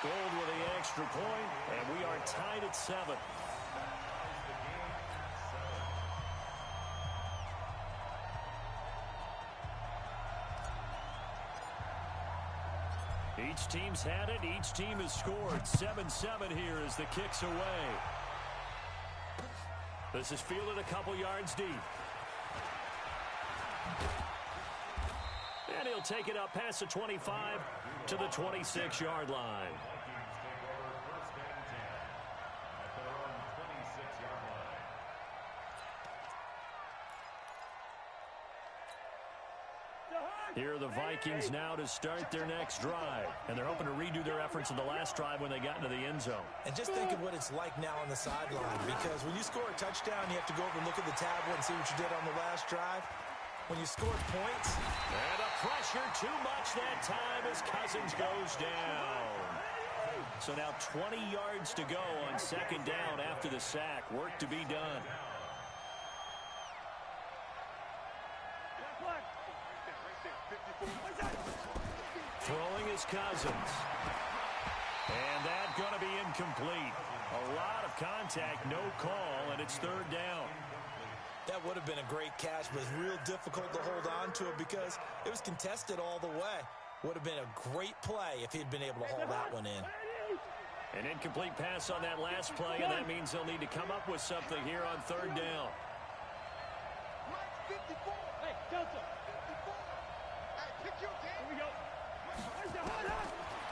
Gold with the extra point, and we are tied at 7. Each team's had it. Each team has scored. 7-7 here as the kick's away. This is fielded a couple yards deep. And he'll take it up past the 25 to the 26-yard line. Here are the Vikings now to start their next drive. And they're hoping to redo their efforts in the last drive when they got into the end zone. And just think of what it's like now on the sideline, because when you score a touchdown, you have to go over and look at the tablet and see what you did on the last drive. When you score points. And a pressure too much that time as Cousins goes down. So now 20 yards to go on second down after the sack. Work to be done. Throwing is Cousins. And that's going to be incomplete. A lot of contact, no call, and it's third down. That would have been a great catch, but it's real difficult to hold on to it because it was contested all the way. Would have been a great play if he'd been able to haul that one in. An incomplete pass on that last play, and that means they'll need to come up with something here on third down.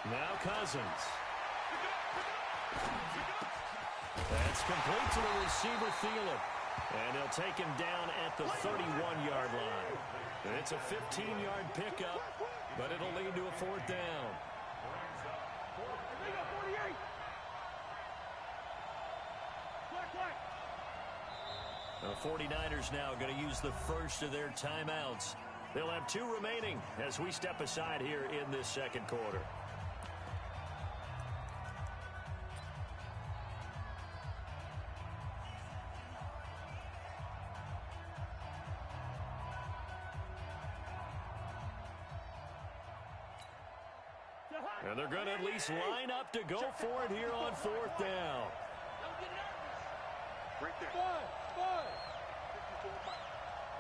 Now Cousins. That's complete to the receiver, Thielen. And he'll take him down at the 31-yard line. And it's a 15-yard pickup, but it'll lead to a fourth down. The 49ers now going to use the first of their timeouts. They'll have 2 remaining as we step aside here in this second quarter. And they're going to at least line up to go for it here on fourth down. Right there. Five. 54.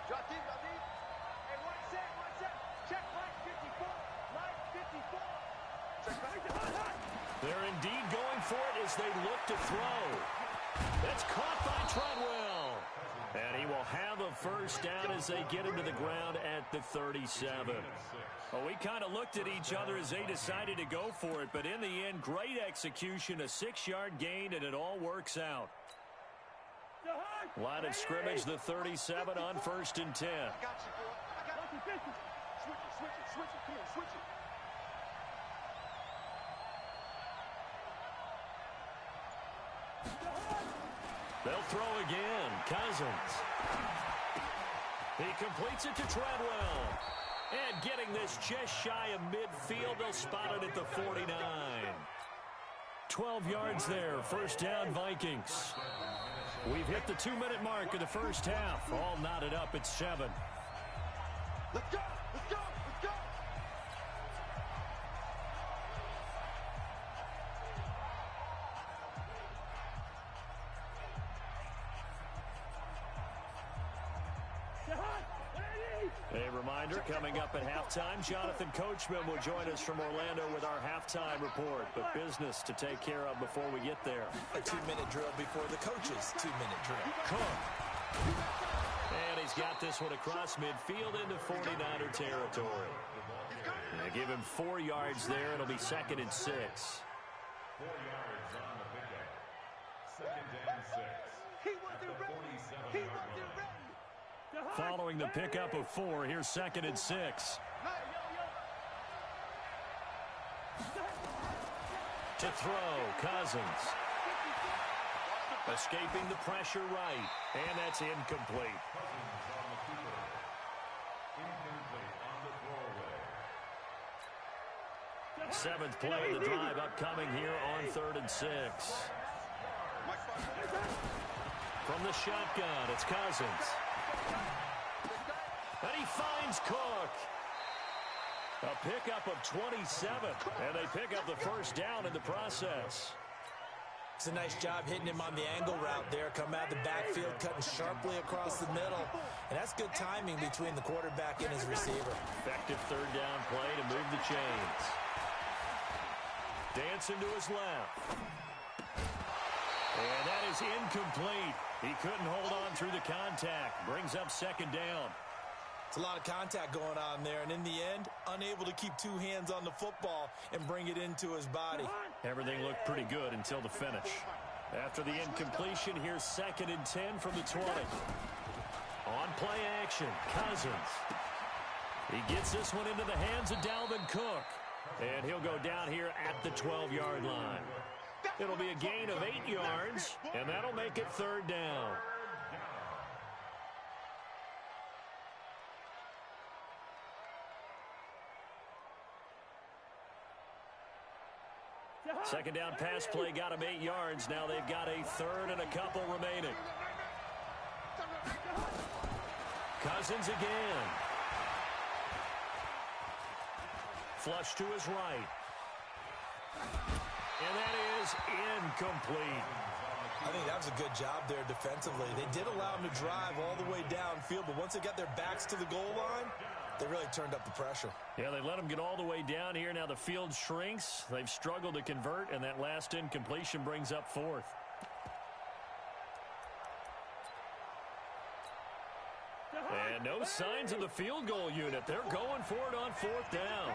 Drop deep. Hey, one set. Check line 54. Line 54. Check line. They're indeed going for it as they look to throw. That's caught by Treadwell. And he will have a first down as they get him to the ground at the 37. Well, we kind of looked at each other as they decided to go for it, but in the end, great execution, a 6-yard gain, and it all works out. Line of scrimmage, the 37 on 1st and 10. I got you, boy. Switch it. Come on, switch it. They'll throw again. Cousins. He completes it to Treadwell. And getting this just shy of midfield, they'll spot it at the 49. 12 yards there. First down, Vikings. We've hit the 2-minute mark of the first half. All knotted up at 7. Let's go. A reminder, coming up at halftime, Jonathan Coachman will join us from Orlando with our halftime report. But business to take care of before we get there. A 2-minute drill before the coach's 2-minute drill. Cook. And he's got this one across midfield into 49er territory. They give him 4 yards there. It'll be 2nd and 6. 4 yards on the pickup. 2nd and 6. He wasn't ready. Following the pickup of 4, here's 2nd and 6. To throw, Cousins. Escaping the pressure right, and that's incomplete. Seventh play of the drive upcoming here on 3rd and 6. From the shotgun, it's Cousins. And he finds Cook. A pickup of 27, and they pick up the first down in the process. It's a nice job hitting him on the angle route there. Come out of the backfield, cutting sharply across the middle. And that's good timing between the quarterback and his receiver. Effective third down play to move the chains. Dancing to his left. And that is incomplete. He couldn't hold on through the contact. Brings up second down. It's a lot of contact going on there, and in the end, unable to keep two hands on the football and bring it into his body. Everything looked pretty good until the finish. After the incompletion, here's 2nd and 10 from the 20. On play action, Cousins. He gets this one into the hands of Dalvin Cook. And he'll go down here at the 12-yard line. It'll be a gain of 8 yards, and that'll make it third down. Second down pass play got him 8 yards. Now they've got a third and a couple remaining. Cousins again. Flush to his right. And that is incomplete. I think that was a good job there defensively. They did allow him to drive all the way downfield, but once they got their backs to the goal line, they really turned up the pressure. Yeah, they let him get all the way down here. Now the field shrinks. They've struggled to convert, and that last incompletion brings up 4th. And no signs of the field goal unit. They're going for it on 4th down.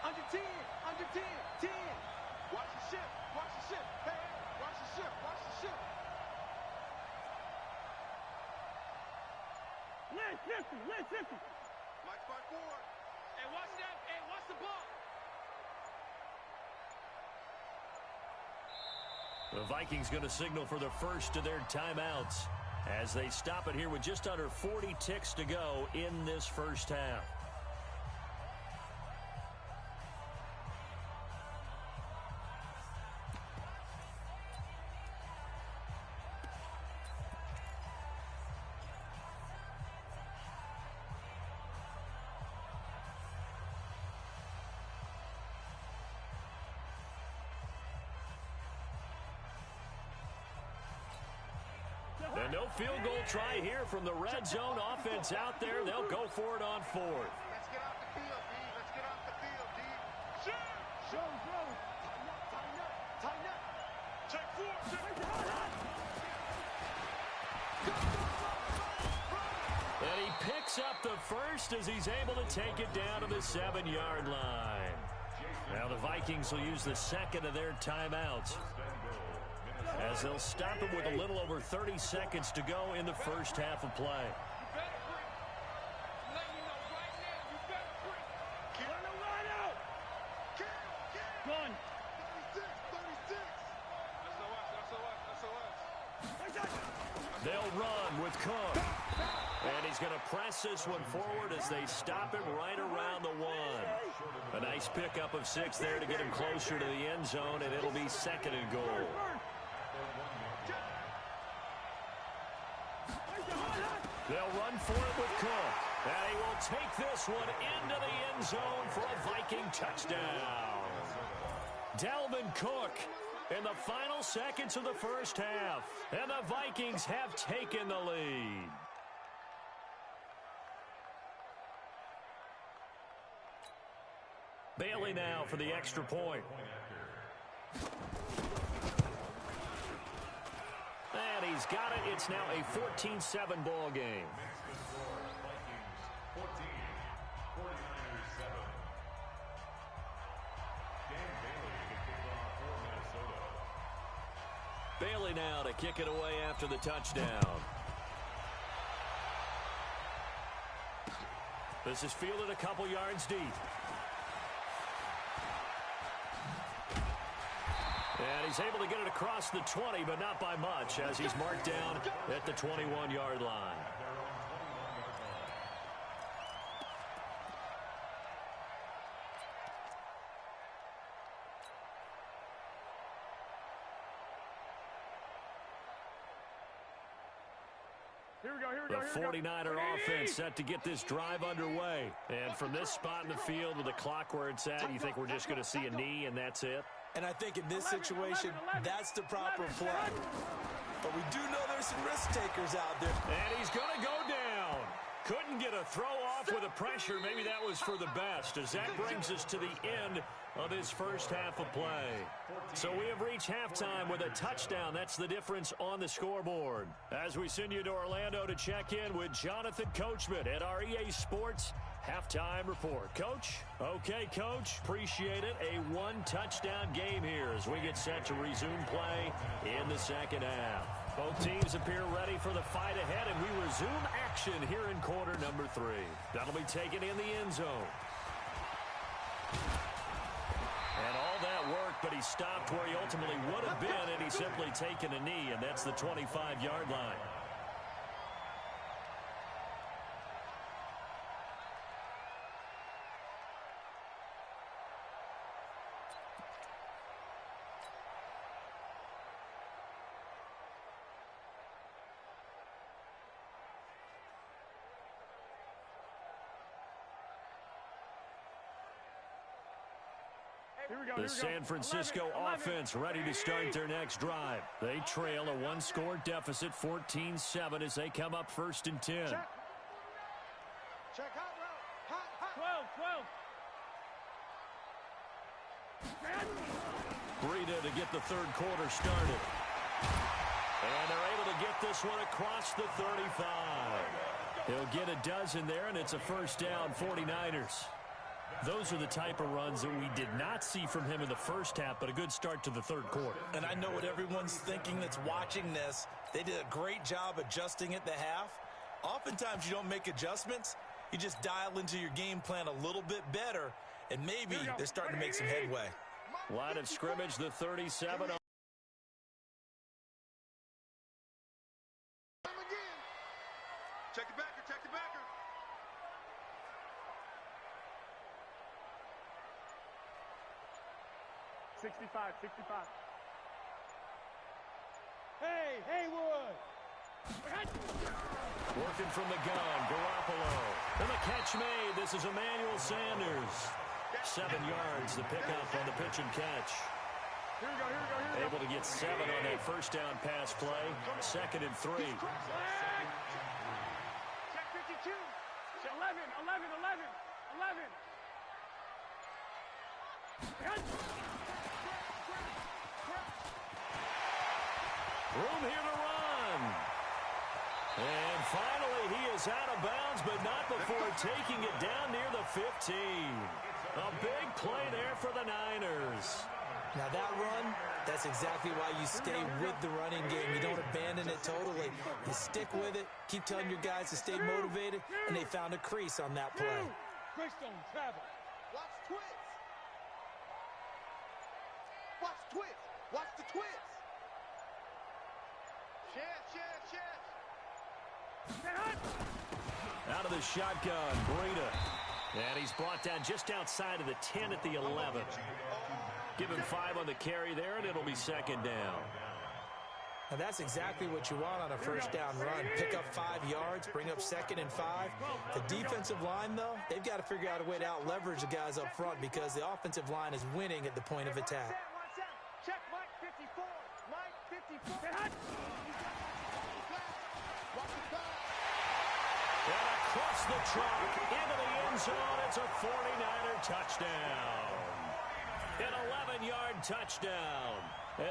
Under 10, under 10, 10. Watch the ship, watch the ship. Hey, watch the ship, watch the ship. Lane 50. Mike's by 4. Hey, watch that. Hey, watch the ball. The Vikings going to signal for the first of their timeouts as they stop it here with just under 40 ticks to go in this first half. And no field goal try here from the red zone. Offense out there. They'll go for it on 4th. Let's get off the field, D. Let's get off the field, D. Show. Tighten up. Check 4. And he picks up the first as he's able to take it down to the 7-yard line. Now the Vikings will use the second of their timeouts as they'll stop him with a little over 30 seconds to go in the first half of play. They'll run with Cook. And he's going to press this one forward as they stop him right around the 1. A nice pickup of 6 there to get him closer to the end zone, and it'll be 2nd and goal. They'll run for it with Cook. And he will take this one into the end zone for a Viking touchdown. Dalvin Cook in the final seconds of the first half. And the Vikings have taken the lead. Bailey now for the extra point. And he's got it. It's now a 14-7 ball game. Bailey now to kick it away after the touchdown. This is fielded a couple yards deep. And he's able to get it across the 20, but not by much, as he's marked down at the 21-yard line. The 49er offense set to get this drive underway. And from this spot in the field with the clock where it's at, you think we're just going to see a knee and that's it? And I think in this situation, that's the proper play. But we do know there's some risk takers out there. And he's going to go down. Couldn't get a throw off with the pressure. Maybe that was for the best, as that brings us to the end of this first half of play. So we have reached halftime with a touchdown. That's the difference on the scoreboard. As we send you to Orlando to check in with Jonathan Coachman at our EA Sports Halftime Report. Coach? Okay, Coach. Appreciate it. A one-touchdown game here as we get set to resume play in the second half. Both teams appear ready for the fight ahead, and we resume action here in quarter number 3. That'll be taken in the end zone. And all that work, but he stopped where he ultimately would have been, and he's simply taken a knee, and that's the 25-yard line. The San Francisco offense ready to start their next drive. They trail a one-score deficit, 14-7, as they come up 1st and 10. Check hot route. Hot. 12. Breida to get the third quarter started. And they're able to get this one across the 35. He'll get a dozen there, and it's a first down, 49ers. Those are the type of runs that we did not see from him in the first half, but a good start to the third quarter. And I know what everyone's thinking that's watching this. They did a great job adjusting at the half. Oftentimes you don't make adjustments. You just dial into your game plan a little bit better, and maybe they're starting to make some headway. Line of scrimmage, the 37. Check the backer. 65. Hey, Haywood! Working from the gun, Garoppolo. And the catch made. This is Emmanuel Sanders. 7 yards, the pickup on the pitch and catch. Here we go. Able to get 7 on that first down pass play. 2nd and 3. Check 52. 11. Room here to run. And finally, he is out of bounds, but not before taking it down near the 15. A big play there for the Niners. Now that run, that's exactly why you stay with the running game. You don't abandon it totally. You stick with it, keep telling your guys to stay motivated, and they found a crease on that play. Greystone travel. Watch twist. Watch the twist. Out of the shotgun, Breida. And he's brought down just outside of the 10 at the 11. Give him 5 on the carry there, and it'll be 2nd down. Now that's exactly what you want on a first down run. Pick up 5 yards, bring up 2nd and 5. The defensive line, though, they've got to figure out a way to out-leverage the guys up front because the offensive line is winning at the point of attack. Check Mike 54. And across the chalk, into the end zone, it's a 49er touchdown. An 11-yard touchdown,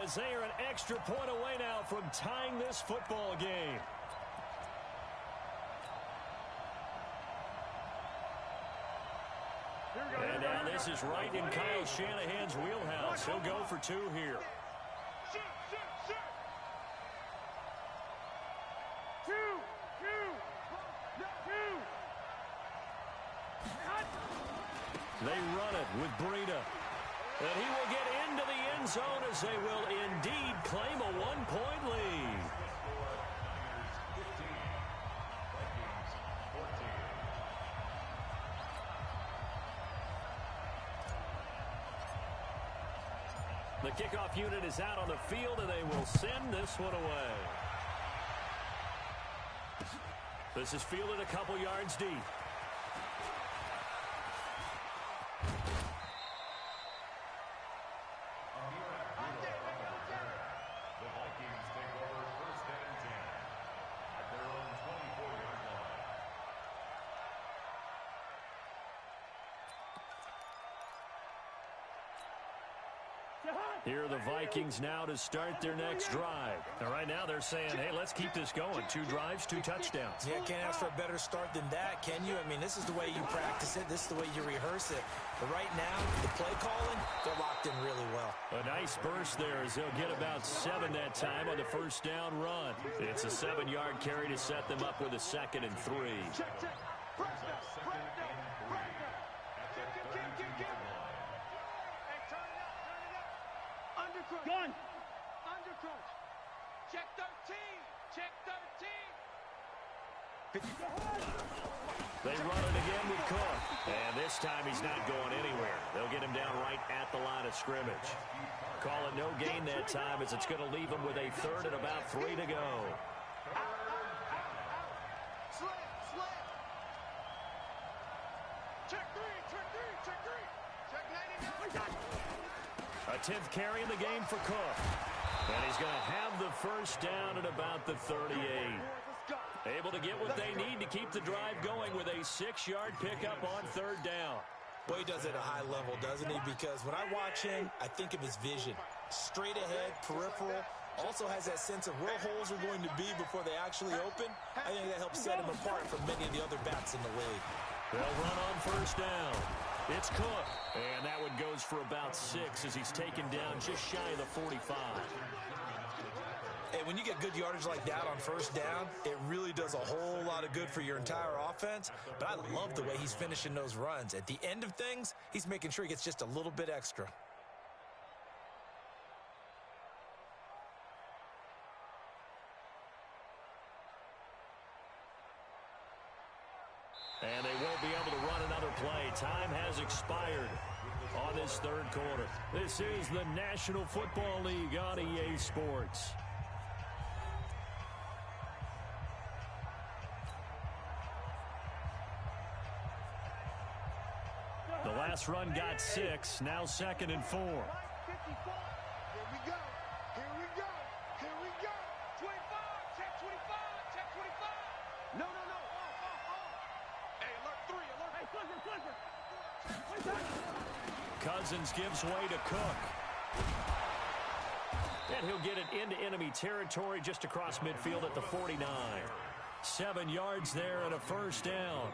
as they are an extra point away now from tying this football game. And now this is right in Kyle Shanahan's wheelhouse. He'll go for 2 here. They run it with Breida. And he will get into the end zone as they will indeed claim a 1-point lead. The kickoff unit is out on the field, and they will send this one away. This is fielded a couple yards deep. Here are the Vikings now to start their next drive. And right now they're saying, hey, let's keep this going. 2 drives, 2 touchdowns. Yeah, can't ask for a better start than that, can you? I mean, this is the way you practice it. This is the way you rehearse it. But right now, the play calling, they're locked in really well. A nice burst there as they'll get about 7 that time on the first down run. It's a 7-yard carry to set them up with a 2nd and 3. Gun. Under crunch. Check 13. Check 13. They run it again with Cook. And this time he's not going anywhere. They'll get him down right at the line of scrimmage. Call it no gain that time as it's going to leave him with a 3rd and about 3 to go. Slant. Check 3. Check 3. Check 3. Check 99. A 10th carry in the game for Cook. And he's going to have the first down at about the 38. Able to get what they need to keep the drive going with a 6-yard pickup on 3rd down. Well, he does it at a high level, doesn't he? Because when I watch him, I think of his vision. Straight ahead, peripheral. Also has that sense of where holes are going to be before they actually open. I think that helps set him apart from many of the other backs in the league. They'll run on first down. It's Cook. And that one goes for about 6 as he's taken down just shy of the 45. Hey, when you get good yardage like that on first down, it really does a whole lot of good for your entire offense. But I love the way he's finishing those runs. At the end of things, he's making sure he gets just a little bit extra. And they won't be able to run another play. Time has expired on this 3rd quarter. This is the National Football League on EA Sports. The last run got 6, now 2nd and 4. 54. Here we go. Here we go. Here we go. 25. Check 25. Check 25. No. Hey, alert 3. Alert. Hey, Clifford. Cousins gives way to Cook. And he'll get it into enemy territory just across midfield at the 49. 7 yards there and a first down.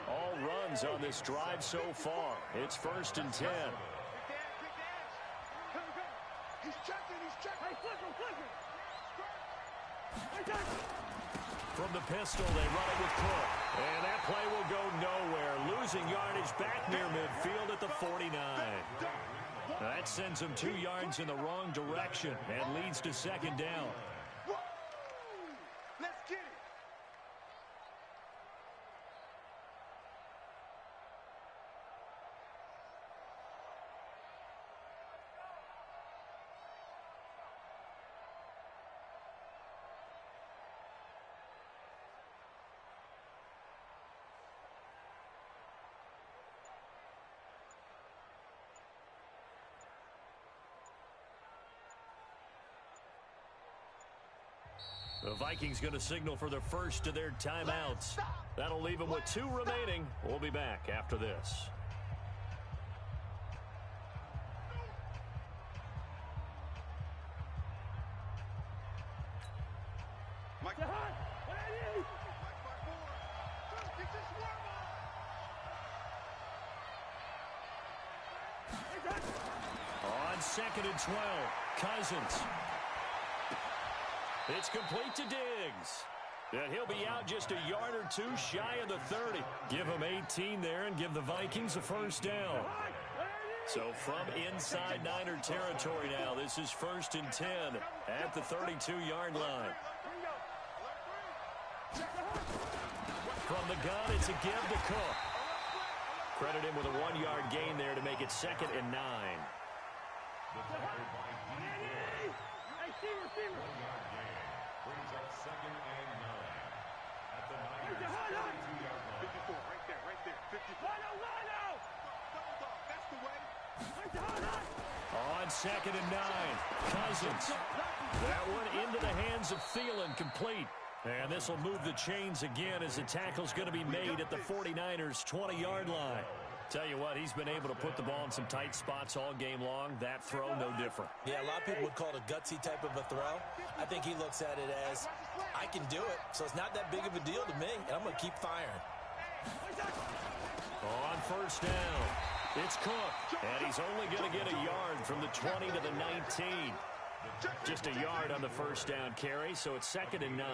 All runs on this drive so far. It's 1st and 10. He's checking. Hey, Clifford. From the pistol, they run it with Cook. And that play will go nowhere. Losing yardage back near midfield at the 49. That sends him 2 yards in the wrong direction and leads to 2nd down. Let's get it. The Vikings going to signal for the first of their timeouts. That'll leave them with 2 remaining. We'll be back after this. On 2nd and 12, Cousins. It's complete to Diggs. And he'll be out just a yard or 2 shy of the 30. Give him 18 there and give the Vikings a first down. So from inside Niner territory now, this is 1st and 10 at the 32-yard line. From the gun, it's a give to Cook. Credit him with a 1-yard gain there to make it 2nd and 9. 54, right there. 54. That's the way. On 2nd and 9, Cousins. That one into the hands of Thielen, complete. And this will move the chains again as the tackle's going to be made at the 49ers' 20-yard line. Tell you what, he's been able to put the ball in some tight spots all game long. That throw, no different. Yeah, a lot of people would call it a gutsy type of a throw. I think he looks at it as, I can do it, so it's not that big of a deal to me, and I'm going to keep firing. On 1st down, it's Cook, and he's only going to get a yard from the 20 to the 19. Just a yard on the 1st down carry, so it's 2nd and 9.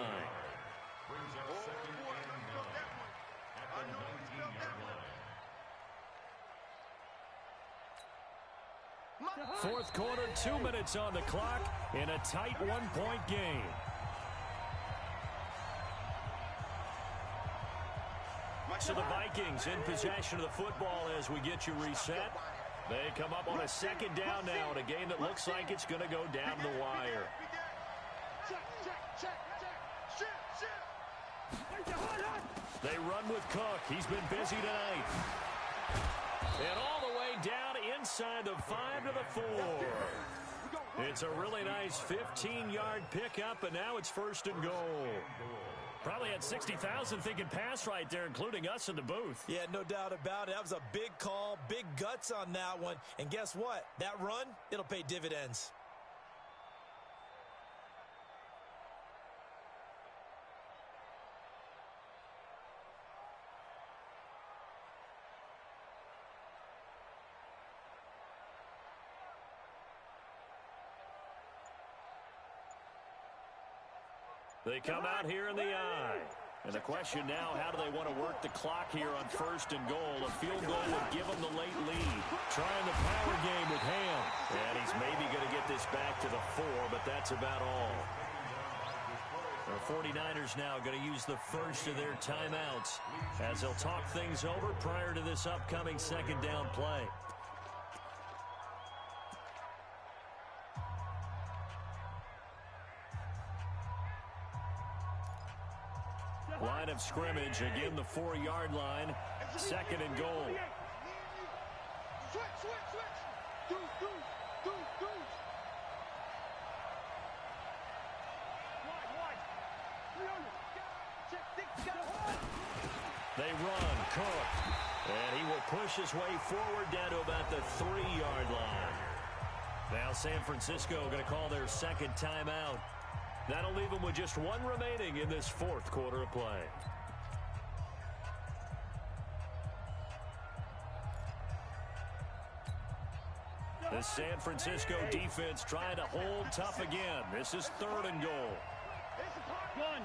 Fourth quarter, 2 minutes on the clock in a tight one-point game. So the Vikings in possession of the football as we get you reset. They come up on a 2nd down now in a game that looks like it's going to go down the wire. They run with Cook. He's been busy tonight. And all the way down inside the 5 to the 4. It's a really nice 15-yard pickup, and now it's 1st and goal. Probably had 60,000 thinking pass right there, including us in the booth. Yeah, no doubt about it. That was a big call, big guts on that one. And guess what? That run, it'll pay dividends. They come out here in the eye. And the question now, how do they want to work the clock here on 1st and goal? A field goal would give them the late lead. Trying the power game with Ham. And he's maybe going to get this back to the 4, but that's about all. The 49ers now going to use the first of their timeouts as they'll talk things over prior to this upcoming 2nd down play. Line of scrimmage, again the 4-yard line, 2nd and goal. They run, Cook, and he will push his way forward down to about the 3-yard line. Now San Francisco going to call their 2nd timeout. That'll leave them with just one remaining in this 4th quarter of play. The San Francisco defense trying to hold tough again. This is 3rd and goal. One.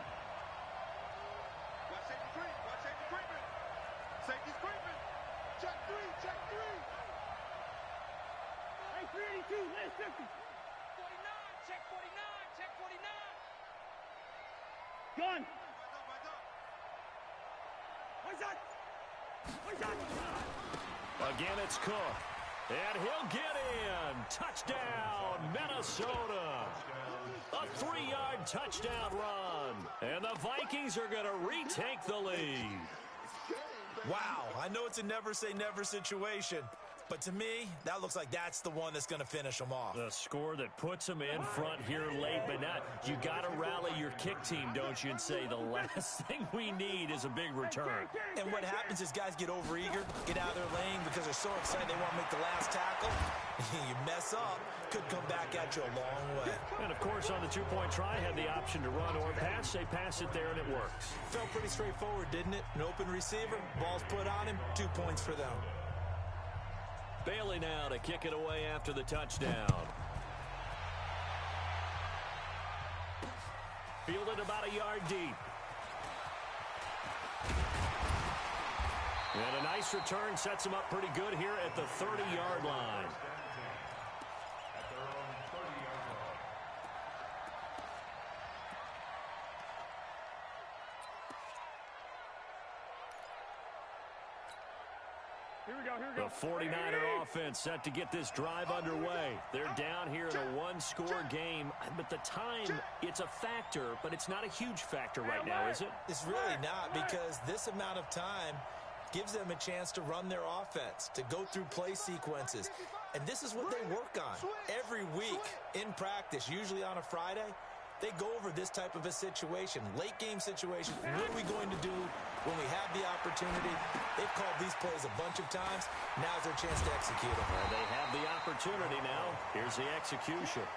Watch safety creep. Watch safety creeping. Safety's creeping. Check 3. Check 3. Hey, 382. Last 50. 49. Check 49. Check 49. Gun. What's that? What's that? Again, it's Cook. And he'll get in. Touchdown, Minnesota. A 3-yard touchdown run. And the Vikings are going to retake the lead. Wow, I know it's a never-say-never situation, but to me, that looks like that's the one that's going to finish them off. The score that puts them in front here late, but not. You got to rally your kick team, don't you, and say the last thing we need is a big return. And what happens is guys get overeager, get out of their lane because they're so excited they want to make the last tackle. You mess up, could come back at you a long way. And, of course, on the 2-point try, had the option to run or pass. They pass it there, and it works. Felt pretty straightforward, didn't it? An open receiver, ball's put on him, 2 points for them. Bailey now to kick it away after the touchdown. Fielded about a yard deep. And a nice return sets him up pretty good here at the 30-yard line. Here The 49er offense set to get this drive underway. They're down here in a one-score game, but the time, it's a factor, but it's not a huge factor right now, is it? It's really not, because this amount of time gives them a chance to run their offense, to go through play sequences. And this is what they work on every week in practice, usually on a Friday. They go over this type of a situation, late game situation. What are we going to do when we have the opportunity? They've called these plays a bunch of times. Now's their chance to execute them. Well, they have the opportunity now. Here's the execution.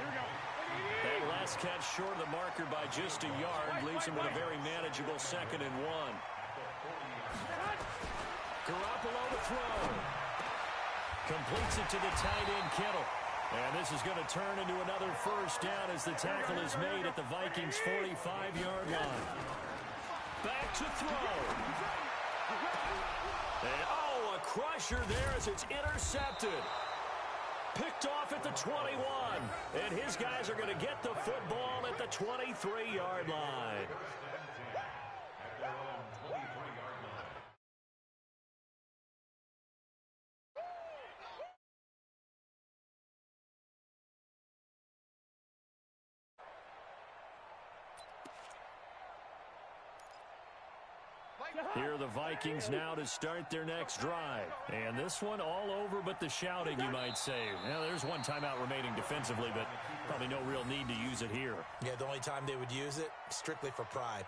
That last catch short of the marker by just a yard leaves him with a very manageable 2nd and 1. Garoppolo to throw. Completes it to the tight end, Kittle. And this is going to turn into another first down as the tackle is made at the Vikings' 45-yard line. Back to throw. And, a crusher there as it's intercepted. Picked off at the 21. And his guys are going to get the football at the 23-yard line. Here are the Vikings now to start their next drive. And this one all over but the shouting, you might say. Now, there's one timeout remaining defensively, but probably no real need to use it here. Yeah, the only time they would use it, strictly for pride.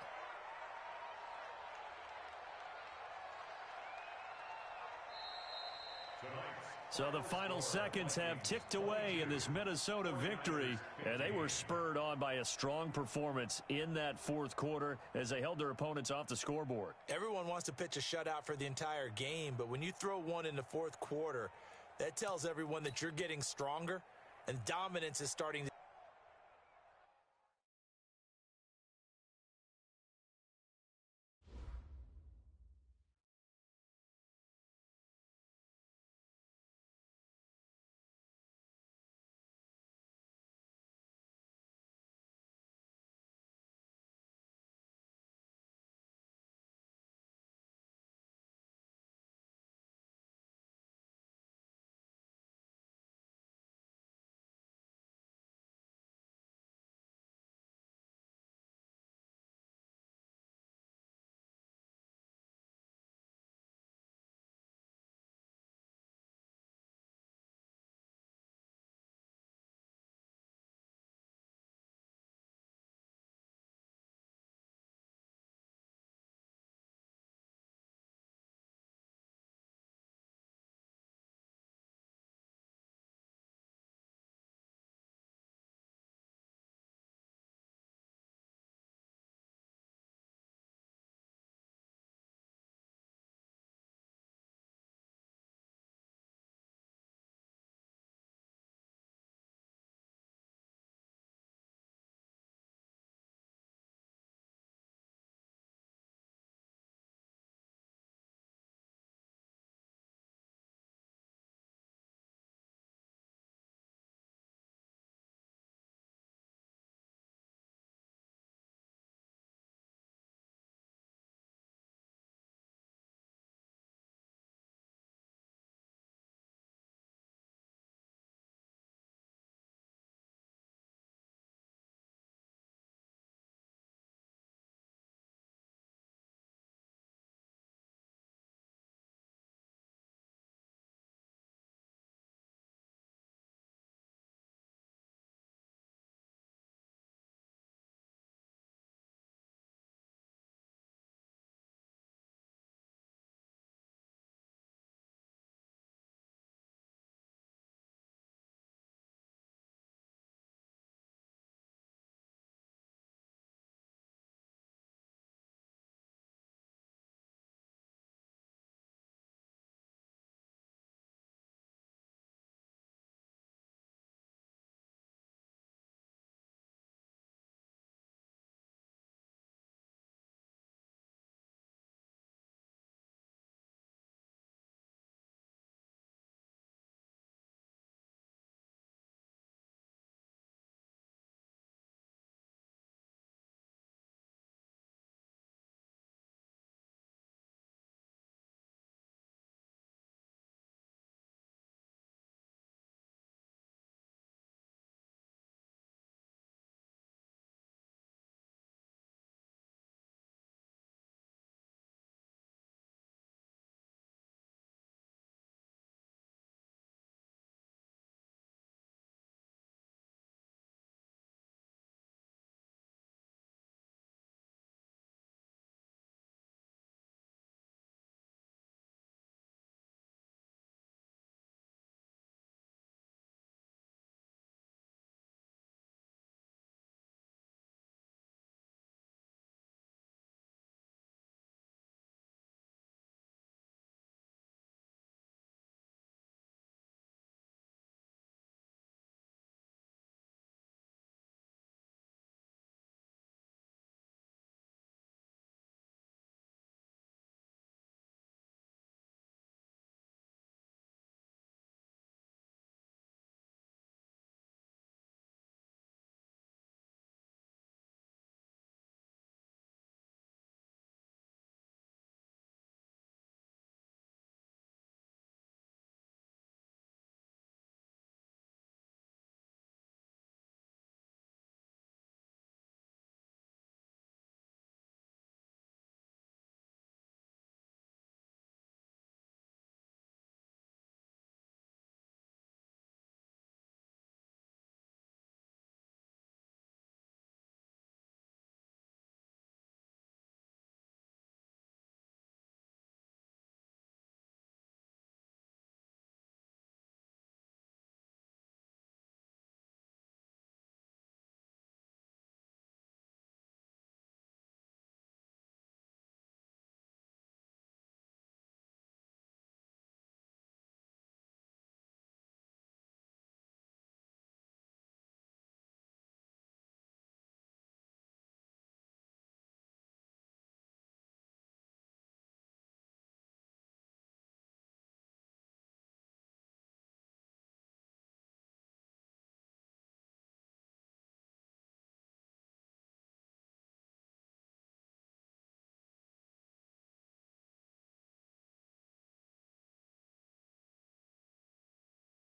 So the final seconds have ticked away in this Minnesota victory, and they were spurred on by a strong performance in that fourth quarter as they held their opponents off the scoreboard. Everyone wants to pitch a shutout for the entire game, but when you throw one in the fourth quarter, that tells everyone that you're getting stronger and dominance is starting to